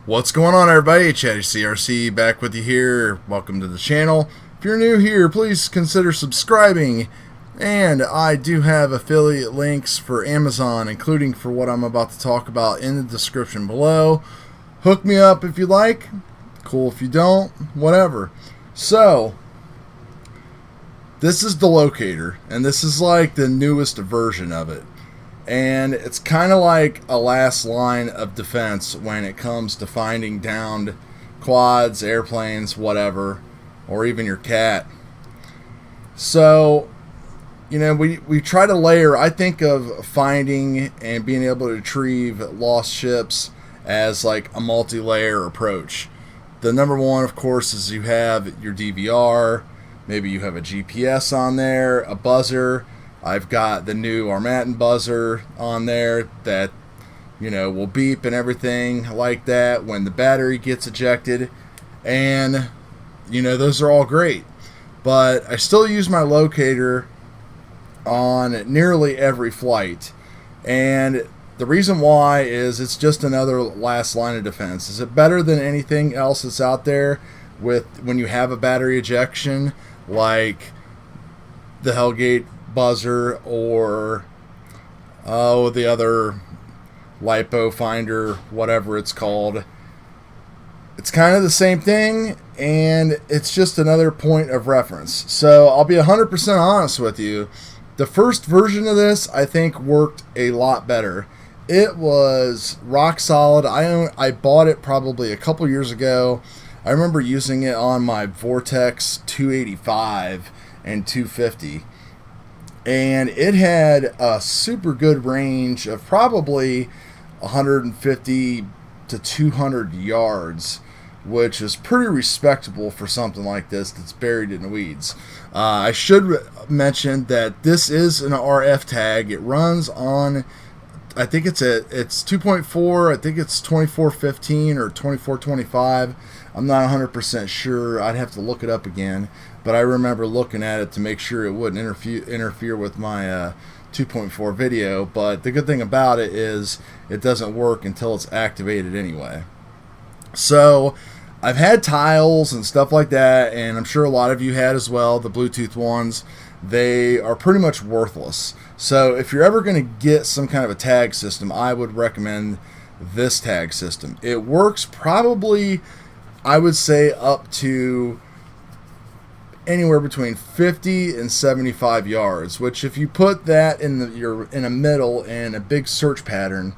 What's going on, everybody? CRC back with you here. Welcome to the channel. If you're new here, please consider subscribing. And I do have affiliate links for Amazon, including for what I'm about to talk about, in the description below. Hook me up if you like. Cool if you don't. Whatever. So, this is the locator, and this is like the newest version of it. And it's kind of like a last line of defense when it comes to finding downed quads, airplanes, whatever, or even your cat. So, you know, we try to layer. I think of finding and being able to retrieve lost ships as like a multi-layer approach. The number one, of course, is you have your DVR. Maybe you have a GPS on there, a buzzer. I've got the new Armatin buzzer on there that, you know, will beep and everything like that when the battery gets ejected. And, you know, those are all great. But I still use my locator on nearly every flight. And the reason why is it's just another last line of defense. Is it better than anything else that's out there with when you have a battery ejection, like the Hellgate buzzer or the other lipo finder, whatever it's called? It's kind of the same thing, and it's just another point of reference. So I'll be 100% honest with you. The first version of this, I think, worked a lot better. It was rock solid. I bought it probably a couple years ago. I remember using it on my Vortex 285 and 250. And it had a super good range of probably 150 to 200 yards, which is pretty respectable for something like this that's buried in the weeds. I should mention that this is an RF tag. It runs on, I think it's 2.4. I think it's 2415 or 2425. I'm not 100% sure. I'd have to look it up again. But I remember looking at it to make sure it wouldn't interfere with my 2.4 video. But the good thing about it is it doesn't work until it's activated anyway. So I've had tiles and stuff like that, and I'm sure a lot of you had as well, the Bluetooth ones. They are pretty much worthless. So if you're ever going to get some kind of a tag system, I would recommend this tag system. It works probably, I would say, up to anywhere between 50 and 75 yards, which if you put that in a middle in a big search pattern,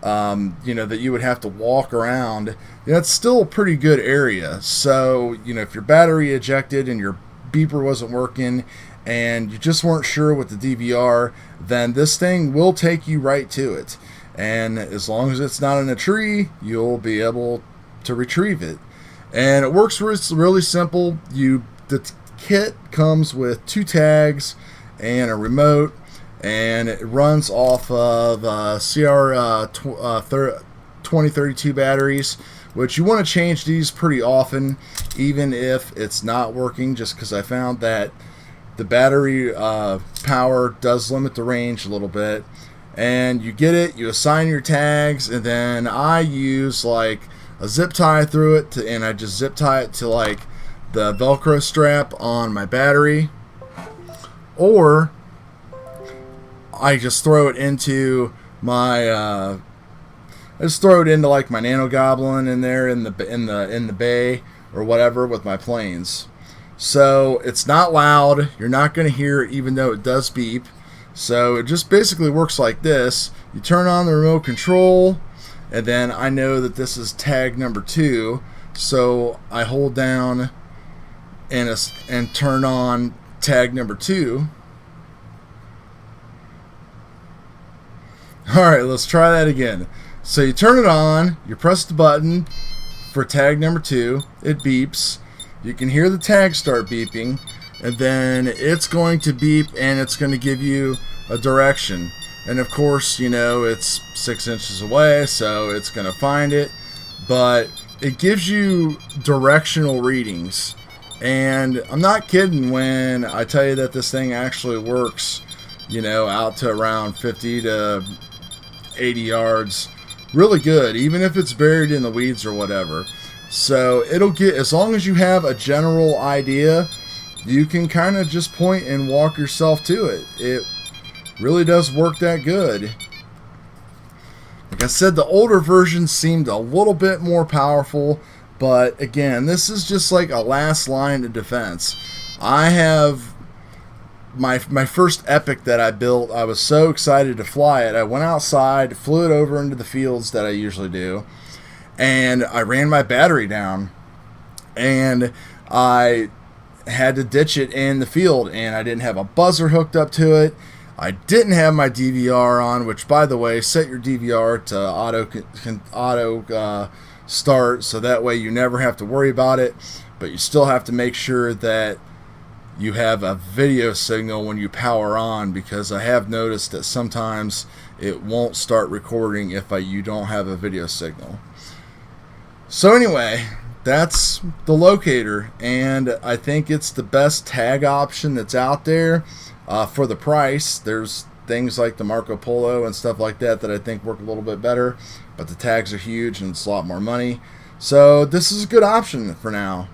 you know, that you would have to walk around, you know, it's still a pretty good area. So, you know, if your battery ejected and your beeper wasn't working and you just weren't sure with the DVR, then this thing will take you right to it. And as long as it's not in a tree, you'll be able to retrieve it. And it works really simple. The kit comes with 2 tags and a remote, and it runs off of CR 2032 batteries, which you want to change these pretty often, even if it's not working, just because I found that the battery power does limit the range a little bit. And you get it, you assign your tags, and then I use like a zip tie through it, and I just zip tie it to like the Velcro strap on my battery, or I just throw it into my like my NANO GOBLIN in there in the bay or whatever with my planes. So it's not loud. You're not going to hear it, even though it does beep. So it just basically works like this. You turn on the remote control, and then I know that this is tag number 2, so I hold down and turn on tag number 2. Alright, let's try that again. So you turn it on, you press the button for tag number 2, it beeps, you can hear the tag start beeping, and then it's going to beep and it's going to give you a direction. And of course, you know, it's 6 inches away, so it's going to find it, but it gives you directional readings. And I'm not kidding when I tell you that this thing actually works, you know, out to around 50 to 80 yards really good, even if it's buried in the weeds or whatever. So it'll get, as long as you have a general idea, you can kind of just point and walk yourself to it. It really does work that good. Like I said, the older version seemed a little bit more powerful, but again, this is just like a last line of defense. I have my first Epic that I built. I was so excited to fly it. I went outside, flew it over into the fields that I usually do, and I ran my battery down, and I had to ditch it in the field, and I didn't have a buzzer hooked up to it. I didn't have my DVR on, which, by the way, set your DVR to auto start, so that way you never have to worry about it, but you still have to make sure that you have a video signal when you power on, because I have noticed that sometimes it won't start recording if you don't have a video signal. So anyway, that's the locator, and I think it's the best tag option that's out there for the price. There's things like the Marco Polo and stuff like that that I think work a little bit better, but the tags are huge and it's a lot more money. So this is a good option for now.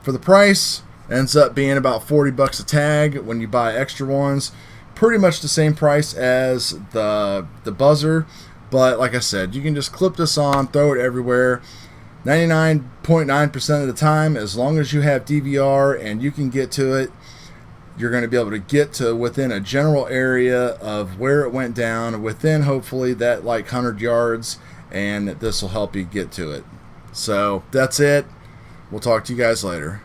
For the price, ends up being about 40 bucks a tag. When you buy extra ones, pretty much the same price as the buzzer, but like I said, you can just clip this on, throw it everywhere. 99.9% of the time, as long as you have DVR and you can get to it, you're going to be able to get to within a general area of where it went down, within hopefully that like 100 yards, and this will help you get to it. So that's it. We'll talk to you guys later.